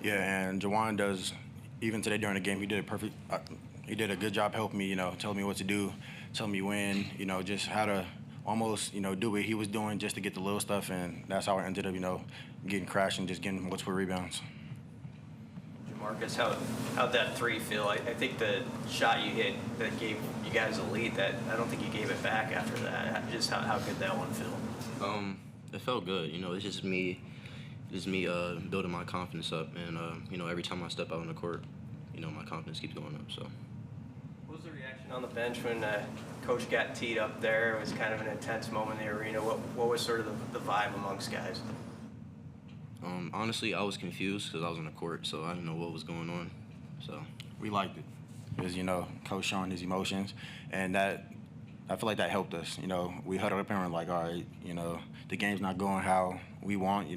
Yeah, and Juwan does. Even today during the game, he did a perfect. He did a good job helping me. Telling me what to do, telling me when. Just how to almost do what he was doing just to get the little stuff, and that's how I ended up getting crashed and just getting multiple rebounds. Marcus, how'd that three feel? I think the shot you hit that gave you guys a lead, that I don't think you gave it back after that. Just how good that one feel? It felt good. It's just me building my confidence up, and every time I step out on the court, my confidence keeps going up. So. What was the reaction on the bench when Coach got teed up there? It was kind of an intense moment in the arena. What was sort of the vibe amongst guys? Honestly, I was confused because I was on the court, so I didn't know what was going on. So we liked it because Coach showing his emotions, and that I feel like that helped us. We huddled up and we're like, all right, the game's not going how we want.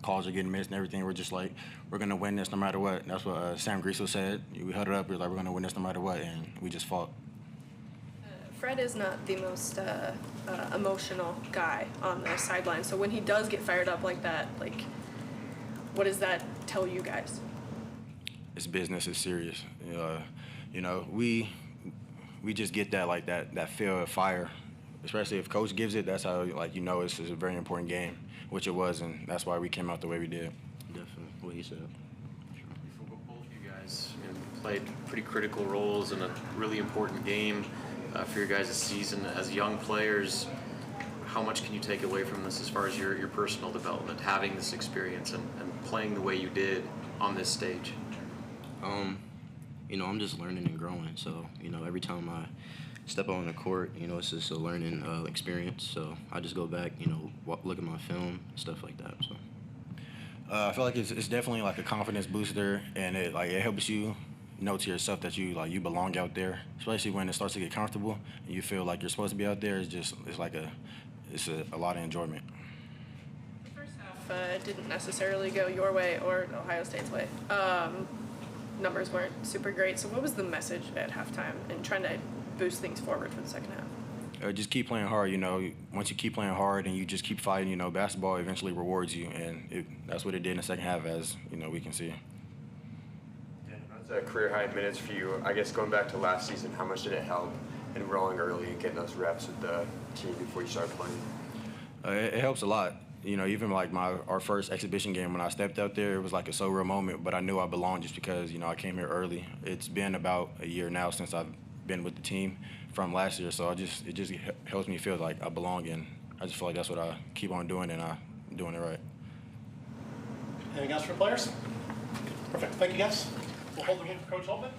Calls are getting missed and everything. We're just like, we're gonna win this no matter what. That's what Sam Griesel said. We huddled up. We were like, we're gonna win this no matter what, and we just fought. Fred is not the most emotional guy on the sideline. So when he does get fired up like that, what does that tell you guys? It's business. It's serious. We just get that feel of fire, especially if Coach gives it. That's how it's a very important game, which it was, and that's why we came out the way we did. Definitely, what he said. Both of you guys played pretty critical roles in a really important game for your guys' season. As young players, how much can you take away from this as far as your personal development, having this experience and playing the way you did on this stage? I'm just learning and growing. So, every time I step on the court, it's just a learning experience. So I just go back, look at my film, stuff like that. So I feel like it's definitely like a confidence booster, and it helps you know to yourself that you belong out there, especially when it starts to get comfortable and you feel like you're supposed to be out there. It's a lot of enjoyment. The first half didn't necessarily go your way or Ohio State's way. Numbers weren't super great. So what was the message at halftime and trying to boost things forward for the second half? Just keep playing hard. Once you keep playing hard and you just keep fighting, basketball eventually rewards you, and that's what it did in the second half, as we can see. That's a career high in minutes for you. I guess going back to last season, how much did it help enrolling early and getting those reps with the team before you started playing? It helps a lot. Even like our first exhibition game, when I stepped out there, it was like a so real moment, but I knew I belonged just because, I came here early. It's been about a year now since I've been with the team from last year, so it just helps me feel like I belong, and I just feel like that's what I keep on doing, and I'm doing it right. Anything else for players? Perfect. Thank you, guys. We'll hold the game for Coach Holtman.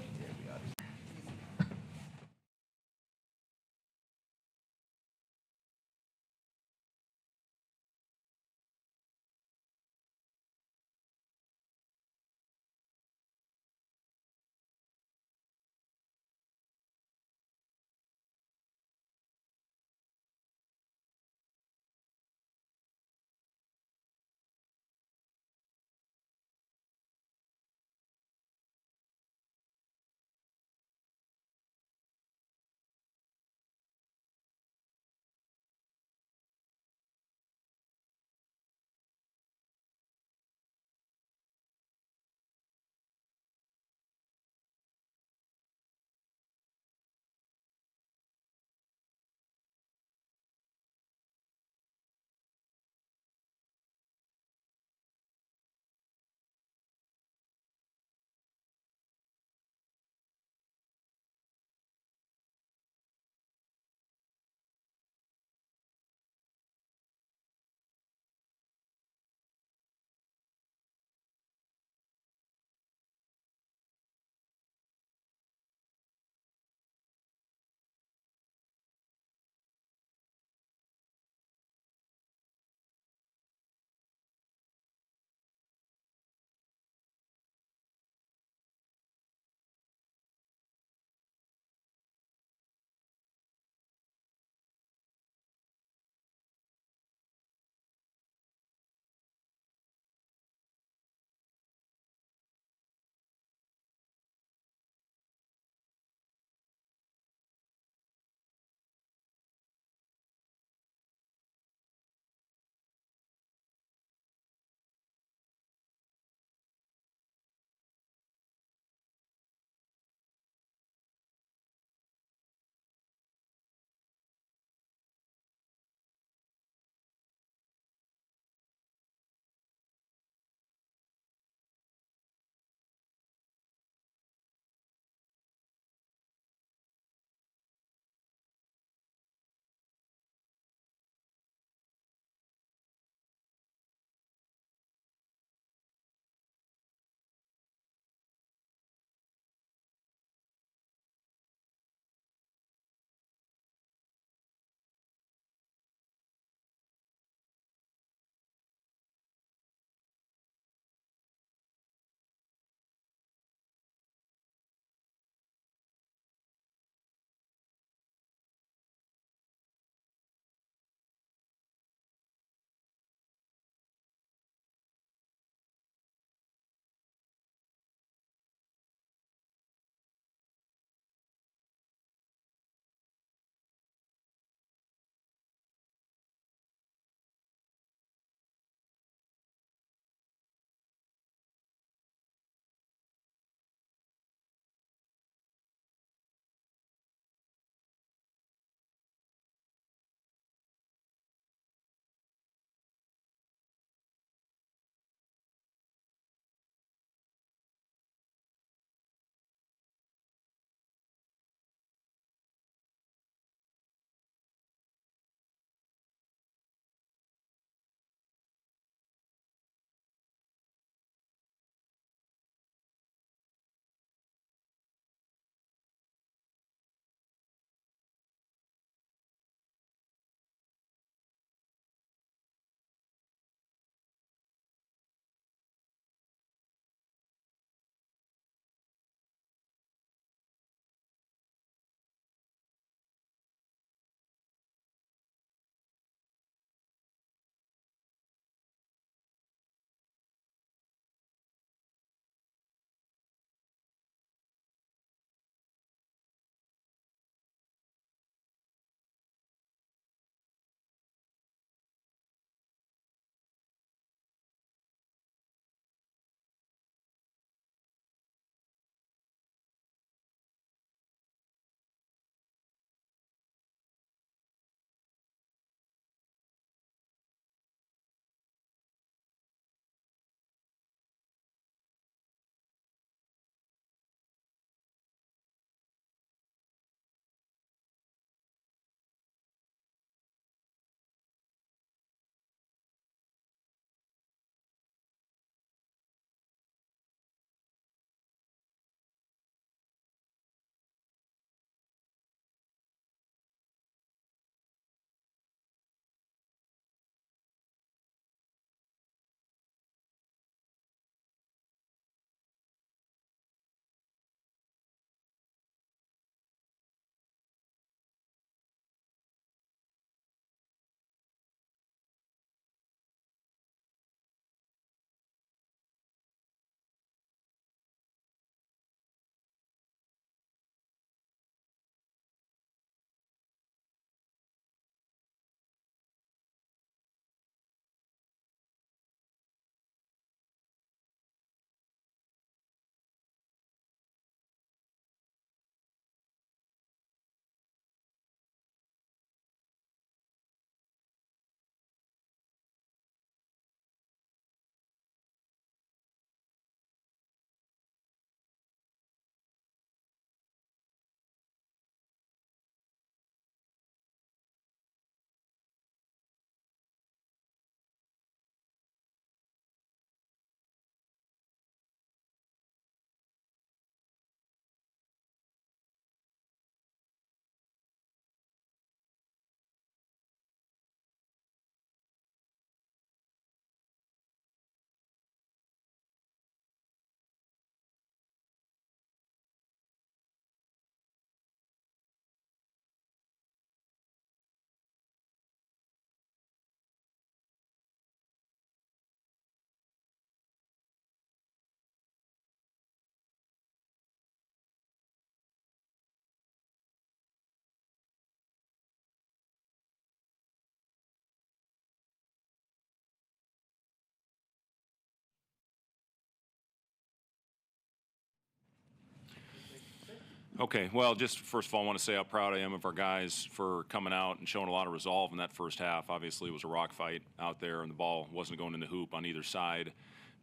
Okay, well, just first of all, I want to say how proud I am of our guys for coming out and showing a lot of resolve in that first half. Obviously, it was a rock fight out there, and the ball wasn't going in the hoop on either side.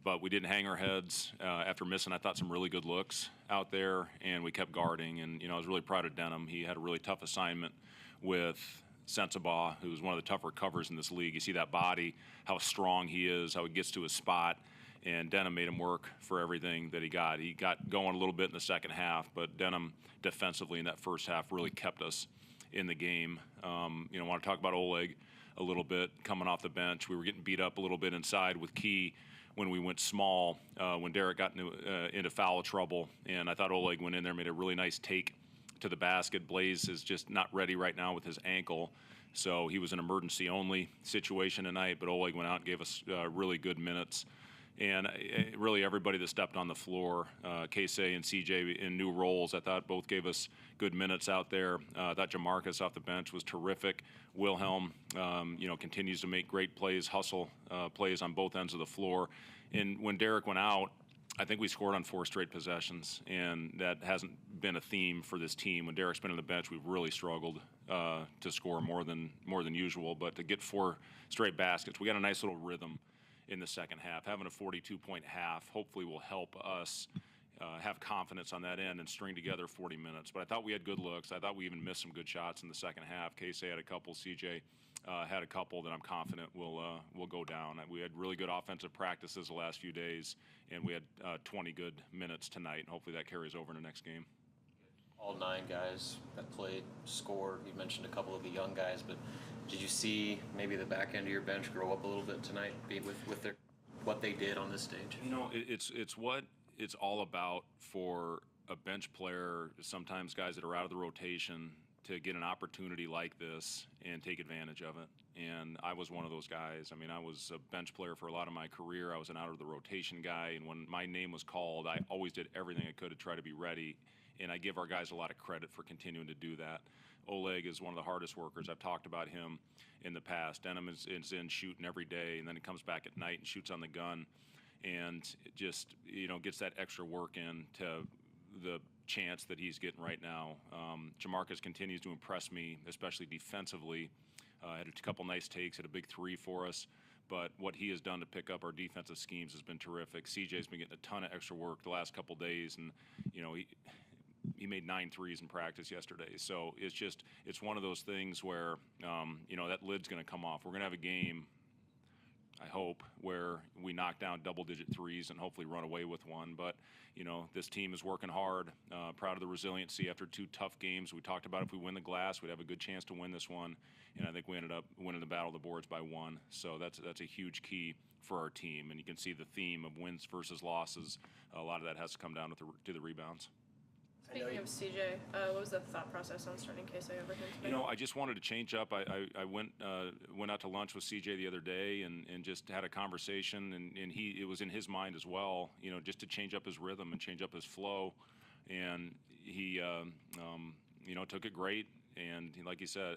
But we didn't hang our heads after missing, I thought, some really good looks out there, and we kept guarding. And, I was really proud of Denham. He had a really tough assignment with Sensabaugh, who's one of the tougher covers in this league. You see that body, how strong he is, how he gets to his spot. And Denham made him work for everything that he got. He got going a little bit in the second half, but Denham defensively in that first half really kept us in the game. I want to talk about Oleg a little bit coming off the bench. We were getting beat up a little bit inside with Key when we went small, when Derek got into foul trouble. And I thought Oleg went in there, made a really nice take to the basket. Blaze is just not ready right now with his ankle. So he was an emergency only situation tonight, but Oleg went out and gave us really good minutes. And really everybody that stepped on the floor, Casey and CJ in new roles, I thought both gave us good minutes out there. I thought Jamarcus off the bench was terrific. Wilhelm, continues to make great plays, hustle plays on both ends of the floor. And when Derek went out, I think we scored on 4 straight possessions, and that hasn't been a theme for this team. When Derek's been on the bench, we've really struggled to score more than usual. But to get 4 straight baskets, we got a nice little rhythm in the second half. Having a 42-point half hopefully will help us have confidence on that end and string together 40 minutes. But I thought we had good looks. I thought we even missed some good shots in the second half. Casey had a couple. CJ had a couple that I'm confident will go down. We had really good offensive practices the last few days, and we had 20 good minutes tonight. And hopefully that carries over in the next game. All 9 guys that played scored. You mentioned a couple of the young guys, but did you see maybe the back end of your bench grow up a little bit tonight with their what they did on this stage? It's what it's all about for a bench player, sometimes guys that are out of the rotation, to get an opportunity like this and take advantage of it. And I was one of those guys. I mean, I was a bench player for a lot of my career. I was an out of the rotation guy, and when my name was called, I always did everything I could to try to be ready. And I give our guys a lot of credit for continuing to do that. Oleg is one of the hardest workers. I've talked about him in the past. Denham is in shooting every day, and then he comes back at night and shoots on the gun, and it just gets that extra work in to the chance that he's getting right now. Jamarcus continues to impress me, especially defensively. Had a couple nice takes, had a big 3 for us. But what he has done to pick up our defensive schemes has been terrific. CJ's been getting a ton of extra work the last couple days, and he made 9 threes in practice yesterday. So it's one of those things where that lid's going to come off. We're going to have a game, I hope, where we knock down double-digit threes and hopefully run away with one. But this team is working hard. Proud of the resiliency after 2 tough games. We talked about if we win the glass, we'd have a good chance to win this one, and I think we ended up winning the battle of the boards by 1. So that's a huge key for our team. And you can see the theme of wins versus losses. A lot of that has to come down to the rebounds. Speaking of CJ, what was the thought process on starting Casey over him today? I just wanted to change up. I went out to lunch with CJ the other day and just had a conversation, and it was in his mind as well, just to change up his rhythm and change up his flow. And he, took it great. And like he said,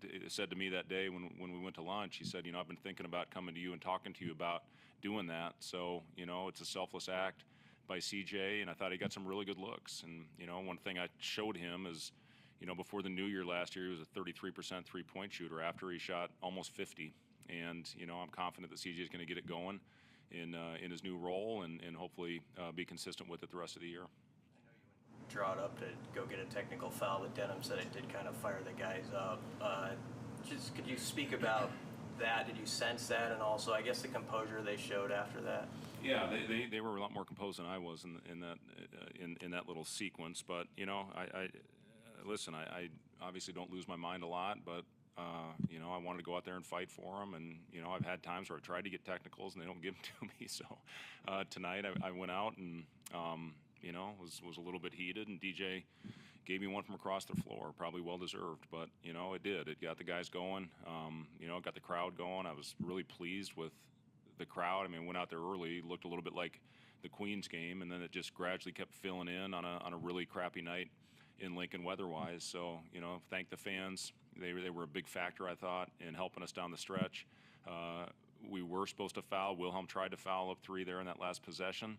it said to me that day when we went to lunch, he said, I've been thinking about coming to you and talking to you about doing that. So, it's a selfless act by CJ, and I thought he got some really good looks. And, one thing I showed him is, before the new year last year, he was a 33% three-point shooter after he shot almost 50. And, I'm confident that CJ is going to get it going in his new role and hopefully be consistent with it the rest of the year. Draw it up to go get a technical foul, but Denham said it did kind of fire the guys up. Could you speak about that? Did you sense that? And also, I guess, the composure they showed after that? Yeah, they were a lot more composed than I was in that little sequence. But I listen. I obviously don't lose my mind a lot, but I wanted to go out there and fight for them. And I've had times where I've tried to get technicals and they don't give them to me. So tonight I went out and was a little bit heated, and DJ gave me one from across the floor, probably well deserved. But it did. It got the guys going. It got the crowd going. I was really pleased with the crowd. I mean, went out there early, looked a little bit like the Queens game, and then it just gradually kept filling in on a really crappy night in Lincoln weather-wise. So, thank the fans. They were a big factor, I thought, in helping us down the stretch. We were supposed to foul. Wilhelm tried to foul up 3 there in that last possession,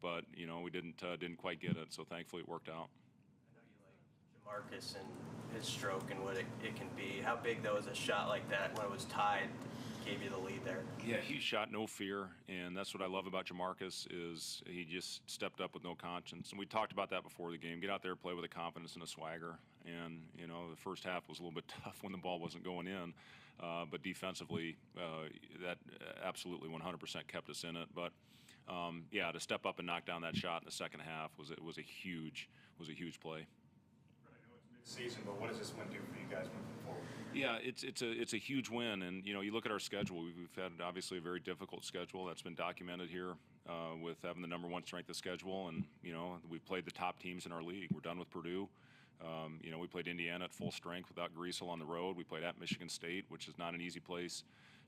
but we didn't quite get it. So thankfully it worked out. Marcus and his stroke and what it can be. How big, though, is a shot like that when it was tied gave you the lead there? Yeah, huge shot, no fear, and that's what I love about Jamarcus is he just stepped up with no conscience. And we talked about that before the game. Get out there, play with a confidence and a swagger. And, you know, the first half was a little bit tough when the ball wasn't going in, but defensively, that absolutely 100% kept us in it. But yeah, to step up and knock down that shot in the second half was a huge play. Season, but what does this win do for you guys moving forward? Yeah, it's a huge win, and you know, you look at our schedule. We've had obviously a very difficult schedule that's been documented here with having the #1 strength of schedule, and you know, we've played the top teams in our league. We're done with Purdue. You know, we played Indiana at full strength without Greasel on the road. We played at Michigan State, which is not an easy place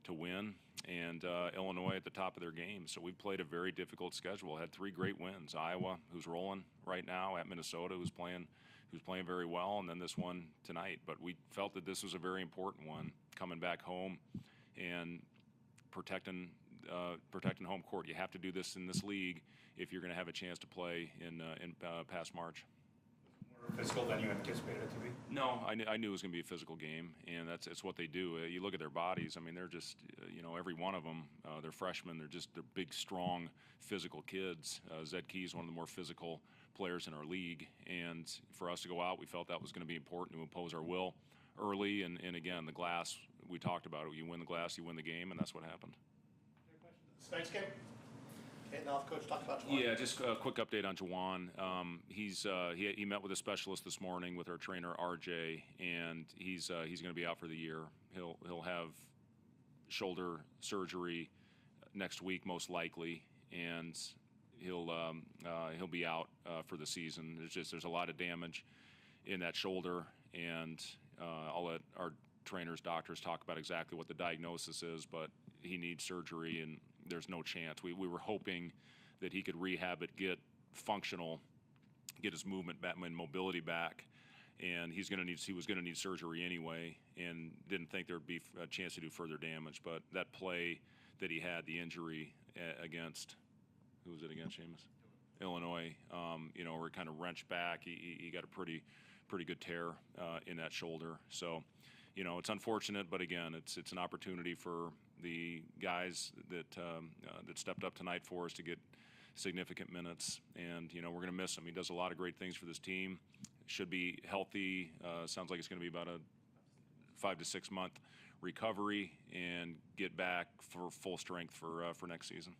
to win, and Illinois at the top of their game. So we've played a very difficult schedule. Had 3 great wins: Iowa, who's rolling right now, at Minnesota, who's playing very well, and then this one tonight. But we felt that this was a very important one, coming back home and protecting home court. You have to do this in this league if you're going to have a chance to play in past March. More physical than you anticipated it to be? No, I knew it was going to be a physical game, and it's what they do. You look at their bodies. I mean, they're just, you know, every one of them. They're freshmen. They're big, strong, physical kids. Zed Key is one of the more physical players in our league, and for us to go out, we felt that was going to be important to impose our will early. And again, the glass, we talked about it. You win the glass, you win the game, and that's what happened. Tonight's game? Okay, now Coach talked about Juwan. Yeah, just a quick update on Juwan. He met with a specialist this morning with our trainer RJ, and he's going to be out for the year. He'll have shoulder surgery next week most likely, and he'll be out for the season. There's a lot of damage in that shoulder, and I'll let our trainers, doctors talk about exactly what the diagnosis is, but he needs surgery, and there's no chance. We were hoping that he could rehab it, get functional, get his movement back and mobility back, and he was going to need surgery anyway, and didn't think there would be a chance to do further damage. But that play that he had, the injury against, who was it against, Seamus? Illinois, you know, where it kind of wrenched back. He got a pretty good tear in that shoulder. So, you know, it's unfortunate, but again, it's an opportunity for the guys that stepped up tonight for us to get significant minutes. And, you know, we're going to miss him. He does a lot of great things for this team. Should be healthy. Sounds like it's going to be about a 5 to 6 month recovery and get back for full strength for next season.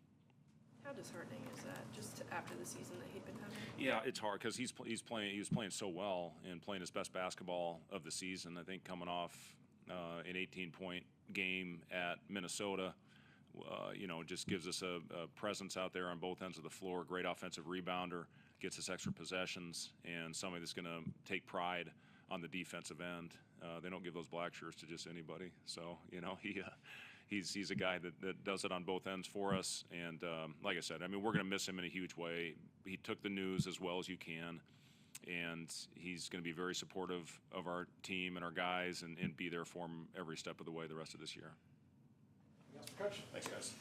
How disheartening is that, just after the season that he'd been having? Yeah, it's hard because he was playing so well and playing his best basketball of the season. I think coming off an 18-point game at Minnesota, you know, just gives us a presence out there on both ends of the floor. Great offensive rebounder, gets us extra possessions, and somebody that's going to take pride on the defensive end. They don't give those black shirts to just anybody. So, you know, he's a guy that does it on both ends for us. And like I said, I mean, we're going to miss him in a huge way. He took the news as well as you can, and he's going to be very supportive of our team and our guys and be there for him every step of the way the rest of this year. Yes, Coach. Thanks, guys.